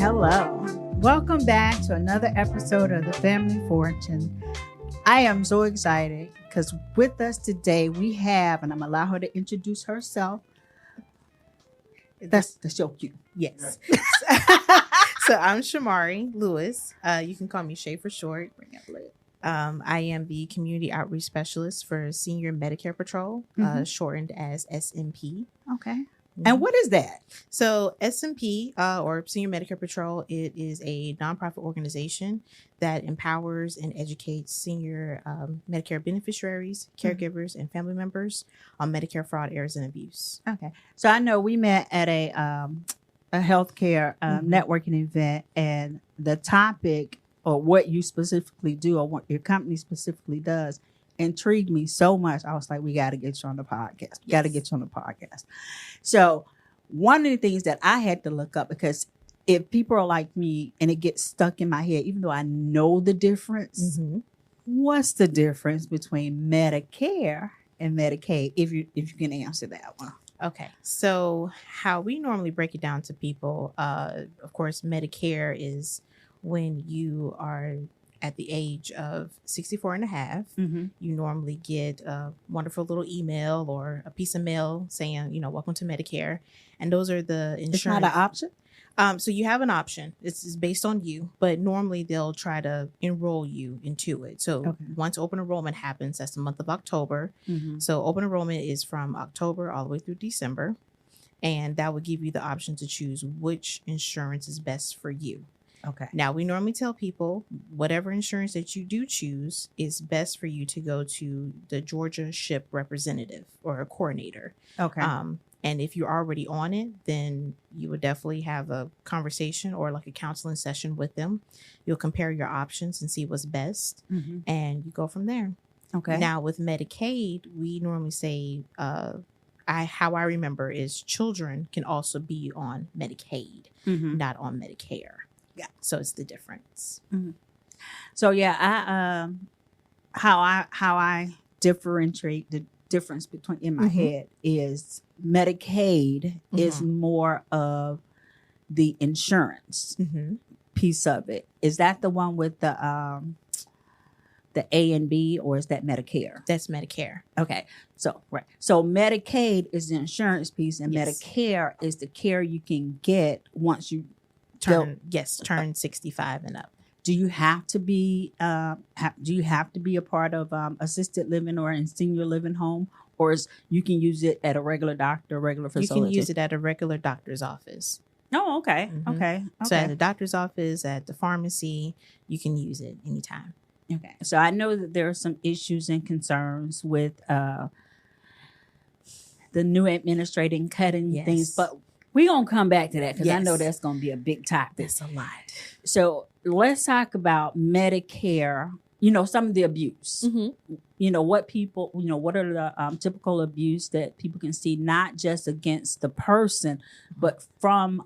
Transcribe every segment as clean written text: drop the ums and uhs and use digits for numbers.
Hello. Welcome back to another episode of The Family Fortune. I am so excited because with us today we have, and I'm going to allow her to introduce herself. That's your cue. Yes. So I'm Sharmori Lewis. You can call me Shay for short. I am the Community Outreach Specialist for Senior Medicare Patrol, shortened as SMP. Okay. And what is that? So SMP, or Senior Medicare Patrol, it is a nonprofit organization that empowers and educates senior Medicare beneficiaries, caregivers, and family members on Medicare fraud, errors, and abuse. Okay. So I know we met at a healthcare networking event, and the topic or what you specifically do or what your company specifically does intrigued me so much. I was like, we got to get you on the podcast. We got to get you on the podcast. So one of the things that I had to look up, because if people are like me and it gets stuck in my head, even though I know the difference, what's the difference between Medicare and Medicaid? If you can answer that one. Okay. So how we normally break it down to people, of course, Medicare is when you are at the age of 64 and a half, you normally get a wonderful little email or a piece of mail saying, welcome to Medicare. And those are the insurance. It's not an option? So you have an option. It's based on you, but normally they'll try to enroll you into it. So once open enrollment happens, that's the month of October. So open enrollment is from October all the way through December. And that would give you the option to choose which insurance is best for you. Okay. Now, we normally tell people whatever insurance that you do choose is best for you to go to the Georgia SHIP representative or a coordinator. Okay. And if you're already on it, then you would definitely have a conversation or like a counseling session with them. You'll compare your options and see what's best, and you go from there. Okay. Now, with Medicaid, we normally say, how I remember is children can also be on Medicaid, not on Medicare. Yeah. So it's the difference. So yeah, how I differentiate the difference between in my head is Medicaid is more of the insurance piece of it. Is that the one with the A and B, or is that Medicare? That's Medicare. Okay. So right. So Medicaid is the insurance piece, and Medicare is the care you can get once you turn 65 and up. Do you have to be a part of assisted living or in senior living home, or you can use it at a regular doctor, regular facility? You can use it at a regular doctor's office. Oh, okay. Okay. So at the doctor's office, at the pharmacy, you can use it anytime. Okay. So I know that there are some issues and concerns with the new administrating cutting things, but we're going to come back to that because I know that's going to be a big topic. That's a lot. So let's talk about Medicare, some of the abuse. What people, what are the typical abuse that people can see, not just against the person, but from,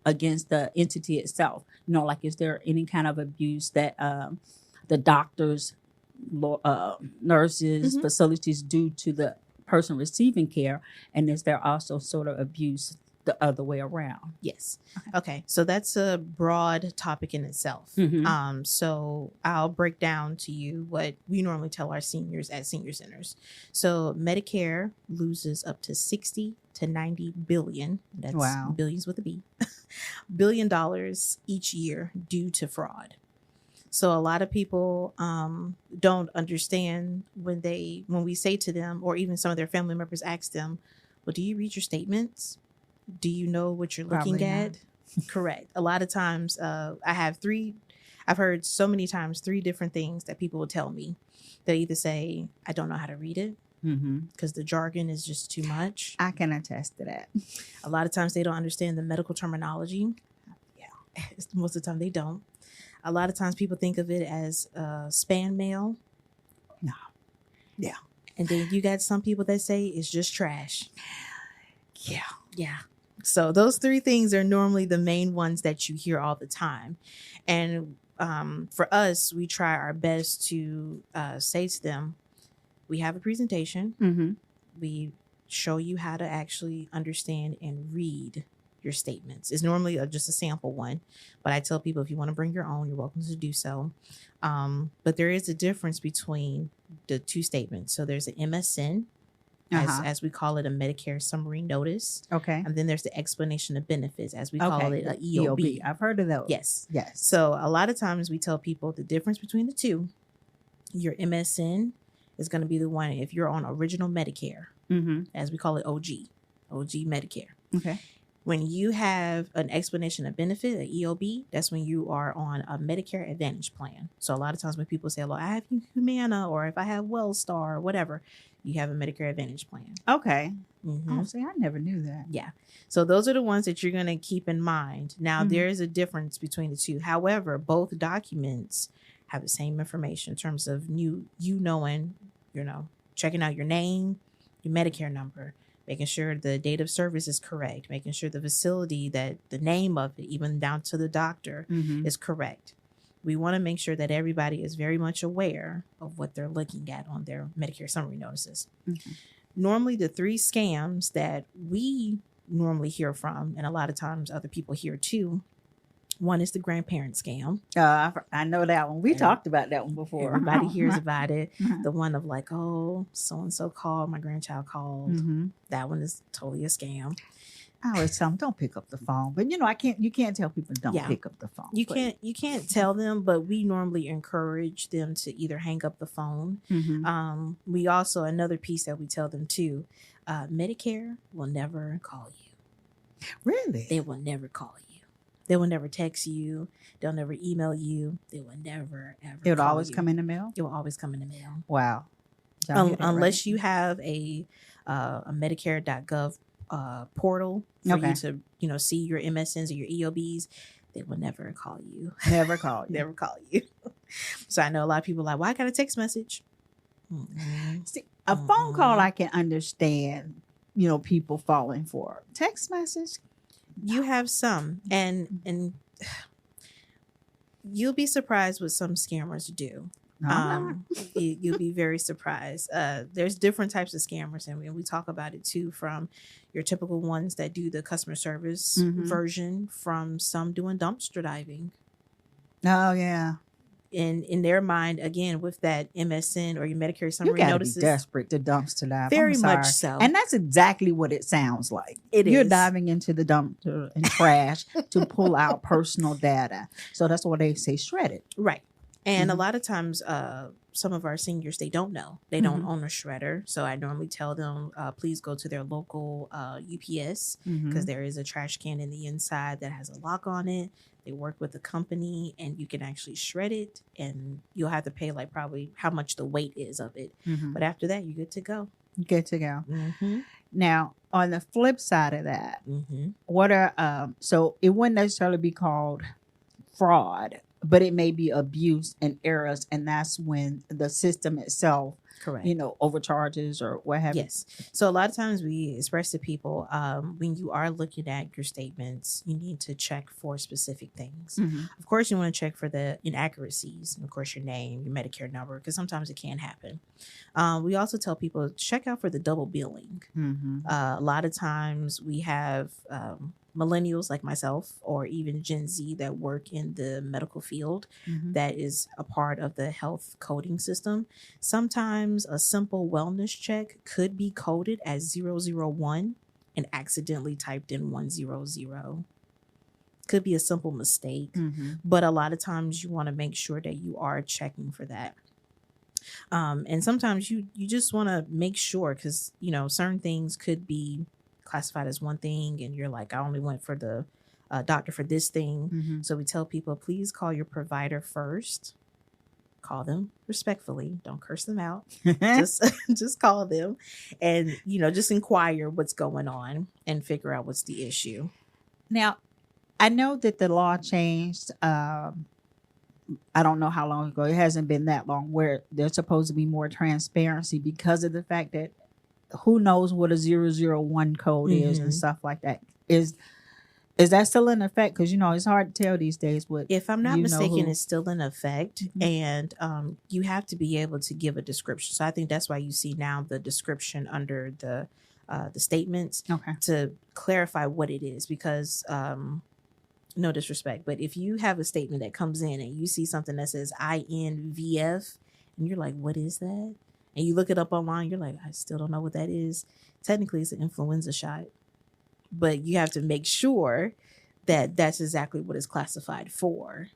against the entity itself. Like, is there any kind of abuse that the doctors, nurses, facilities do to the person receiving care, and is there also sort of abuse the other way around? Yes. Okay. So that's a broad topic in itself. So I'll break down to you what we normally tell our seniors at senior centers. So Medicare loses up to 60 to 90 billion. That's billions with a B. $1 billion each year due to fraud. So a lot of people don't understand when we say to them, or even some of their family members ask them, well, do you read your statements? Do you know what you're looking at? Correct. A lot of times I've heard so many times 3 different things that people will tell me. They'll either say, I don't know how to read it because the jargon is just too much. I can attest to that. A lot of times they don't understand the medical terminology. Yeah. Most of the time they don't. A lot of times people think of it as spam mail. No. Yeah. And then you got some people that say it's just trash. Yeah. Yeah. So those 3 things are normally the main ones that you hear all the time. And for us, we try our best to say to them, we have a presentation. We show you how to actually understand and read your statements. It's normally just a sample one, but I tell people if you want to bring your own, you're welcome to do so. But there is a difference between the two statements. So there's an MSN, as we call it, a Medicare summary notice. Okay. And then there's the explanation of benefits, as we call it, an EOB. I've heard of those. Yes. Yes. So a lot of times we tell people the difference between the two. Your MSN is going to be the one if you're on original Medicare, as we call it, OG Medicare. Okay. When you have an explanation of benefit, an EOB, that's when you are on a Medicare Advantage plan. So a lot of times when people say, well, I have Humana, or if I have WellStar or whatever, you have a Medicare Advantage plan. Okay. Oh, see, I never knew that. Yeah. So those are the ones that you're going to keep in mind. Now, there is a difference between the two. However, both documents have the same information in terms of you knowing, checking out your name, your Medicare number, making sure the date of service is correct, making sure the facility, that the name of it, even down to the doctor, is correct. We want to make sure that everybody is very much aware of what they're looking at on their Medicare summary notices. Normally, the 3 scams that we normally hear from, and a lot of times other people hear too, one is the grandparent scam. I know that one. We talked about that one before. Everybody hears about it. The one of like, oh, so-and-so called, my grandchild called. That one is totally a scam. I always tell them, don't pick up the phone. But you can't tell people don't pick up the phone. You can't tell them, but we normally encourage them to either hang up the phone. We also, another piece that we tell them too, Medicare will never call you. Really? They will never call you. They will never text you. They'll never email you. They will never, ever. It would always come in the mail? It will always come in the mail. Wow. Unless you have a Medicare.gov portal for you to, see your MSNs or your EOBs, they will never call you. Never call you. Never call you. So I know a lot of people are like, well, I got a text message. See, a phone call I can understand, people falling for. Text message? You have some, and you'll be surprised what some scammers do. You'll be very surprised. There's different types of scammers, and we talk about it too, from your typical ones that do the customer service version, from some doing dumpster diving. Oh yeah. In their mind, again, with that MSN or your Medicare summary notices, be desperate to dumpster dive. Very much so, and that's exactly what it sounds like. You're diving into the dumpster and trash to pull out personal data. So that's why they say shred it, right? And a lot of times, some of our seniors, they don't know. They don't own a shredder. So I normally tell them, please go to their local UPS, because there is a trash can in the inside that has a lock on it. They work with the company, and you can actually shred it, and you'll have to pay like probably how much the weight is of it. But after that, you're good to go. Good to go. Now, on the flip side of that, what are so it wouldn't necessarily be called fraud, but it may be abuse and errors, and that's when the system itself, correct, overcharges or what have you. Yes. So a lot of times we express to people, when you are looking at your statements, you need to check for specific things. Of course, you want to check for the inaccuracies, and of course, your name, your Medicare number, because sometimes it can happen. We also tell people, check out for the double billing. A lot of times we have millennials like myself, or even Gen Z, that work in the medical field, that is a part of the health coding system. Sometimes a simple wellness check could be coded as 001 and accidentally typed in 100. Could be a simple mistake, but a lot of times you want to make sure that you are checking for that. And sometimes you just want to make sure, because certain things could be classified as one thing, and you're like, I only went for the doctor for this thing. So we tell people, please call your provider first. Call them respectfully. Don't curse them out. just call them, and just inquire what's going on and figure out what's the issue. Now, I know that the law changed. I don't know how long ago. It hasn't been that long, where there's supposed to be more transparency because of the fact that who knows what a 001 code is and stuff like that. Is that still in effect? Because it's hard to tell these days. If I'm not mistaken, it's still in effect, and you have to be able to give a description. So I think that's why you see now the description under the the statements to clarify what it is, because no disrespect, but if you have a statement that comes in and you see something that says INVF and you're like, what is that? And you look it up online, you're like, I still don't know what that is. Technically, it's an influenza shot, but you have to make sure that that's exactly what it's classified for.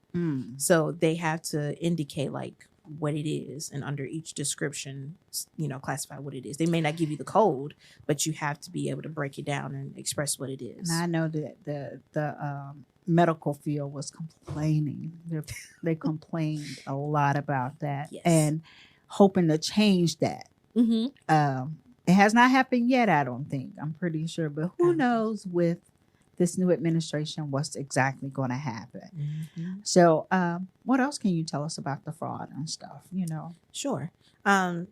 So they have to indicate like what it is, and under each description, classify what it is. They may not give you the code, but you have to be able to break it down and express what it is. And I know that the medical field was complaining. They complained a lot about that, and hoping to change that. It has not happened yet, I don't think. I'm pretty sure, but who knows with this new administration what's exactly going to happen. So what else can you tell us about the fraud and stuff? Sure.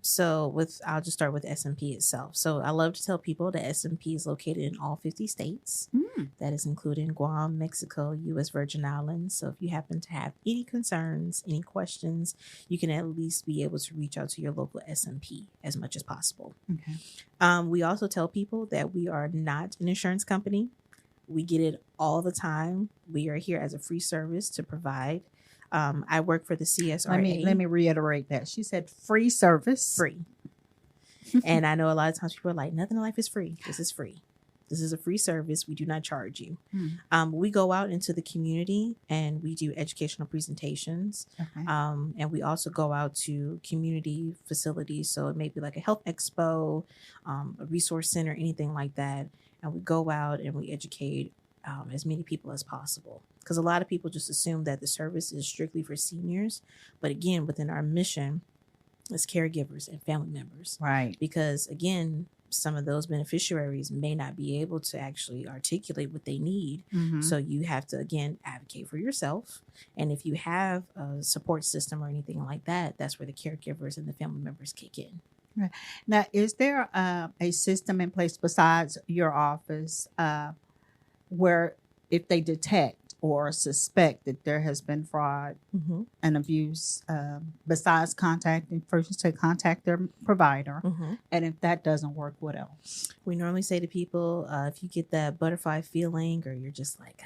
So I'll just start with SMP itself. So I love to tell people that SMP is located in all 50 states. That is including Guam, Mexico, U.S. Virgin Islands. So if you happen to have any concerns, any questions, you can at least be able to reach out to your local SMP as much as possible. We also tell people that we are not an insurance company. We get it all the time. We are here as a free service to provide. I work for the CSRA. Let me reiterate that. She said free service. Free. And I know a lot of times people are like, nothing in life is free. This is free. This is a free service. We do not charge you. We go out into the community and we do educational presentations. And we also go out to community facilities. So it may be like a health expo, a resource center, anything like that. And we go out and we educate as many people as possible. Because a lot of people just assume that the service is strictly for seniors. But again, within our mission as caregivers and family members. Right. Because again, some of those beneficiaries may not be able to actually articulate what they need. So you have to, again, advocate for yourself. And if you have a support system or anything like that, that's where the caregivers and the family members kick in. Right. Now, is there a system in place besides your office where if they detect or suspect that there has been fraud and abuse, besides contacting, first you say contact their provider, and if that doesn't work, what else? We normally say to people, if you get that butterfly feeling or you're just like,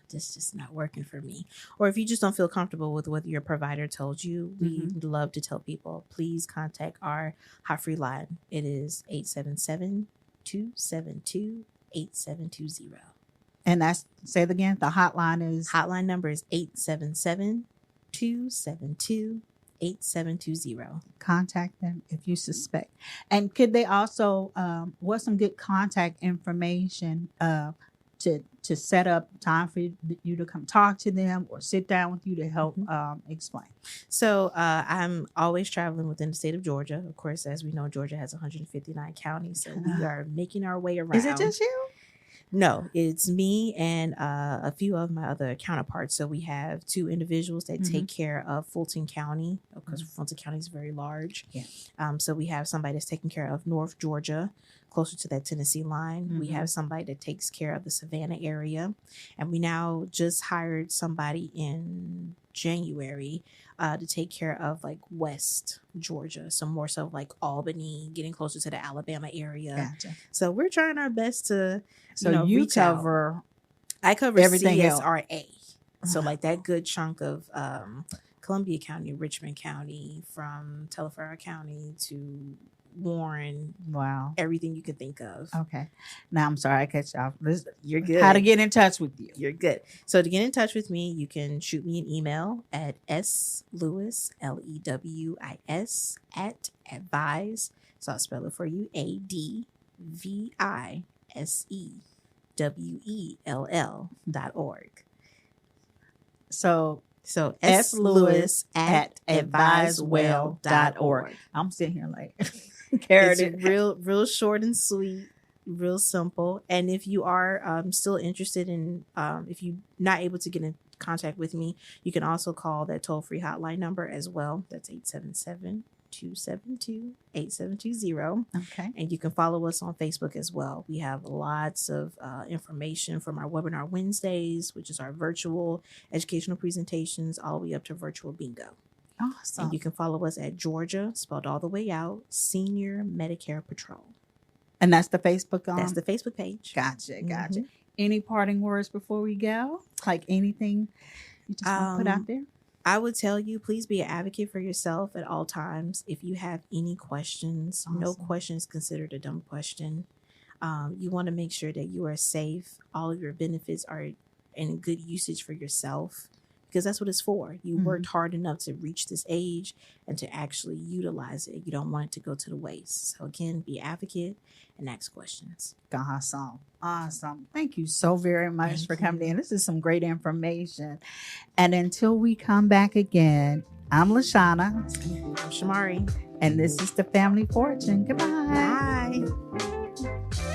this just not working for me, or if you just don't feel comfortable with what your provider told you, we love to tell people, please contact our hot free line. It is 877-272-8720. And say it again, the hotline number is 877-272-8720. Contact them if you suspect. And could they also, what's some good contact information to set up time for you to come talk to them or sit down with you to help explain? So I'm always traveling within the state of Georgia. Of course, as we know, Georgia has 159 counties, so we are making our way around. Is it just you? No, it's me and a few of my other counterparts. So we have two individuals that take care of Fulton County, because Fulton County is very large. So we have somebody that's taking care of North Georgia, closer to that Tennessee line. We have somebody that takes care of the Savannah area. And we now just hired somebody in January to take care of like West Georgia. So more so like Albany, getting closer to the Alabama area. Gotcha. So we're trying our best to, you cover I cover everything CSRA. So like that good chunk of Columbia County, Richmond County, from Telefair County to Warren. Wow. Everything you could think of. Okay. Now I'm sorry I cut you off. You're good. How to get in touch with you. You're good. So to get in touch with me, you can shoot me an email at slewis, LEWIS, @advise. So I'll spell it for you. ADVISEWELL.org. So slewis @advisewell.org. I'm sitting here like it's real short and sweet, real simple. And if you are still interested in, if you're not able to get in contact with me, you can also call that toll-free hotline number as well. That's 877-272-8720. Okay. And you can follow us on Facebook as well. We have lots of information from our webinar Wednesdays, which is our virtual educational presentations, all the way up to virtual bingo. Awesome. And you can follow us at Georgia, spelled all the way out, Senior Medicare Patrol. And that's the Facebook That's the Facebook page. Gotcha. Any parting words before we go? Like anything you just want to put out there? I would tell you, please be an advocate for yourself at all times. If you have any questions, no question is considered a dumb question. You want to make sure that you are safe. All of your benefits are in good usage for yourself, because that's what it's for. You worked hard enough to reach this age and to actually utilize it. You don't want it to go to the waste. So again, be an advocate and ask questions. Awesome. Thank you so very much for coming in. This is some great information. And until we come back again, I'm LaShawna. I'm Sharmori. And this is the Family Fortune. Goodbye. Bye.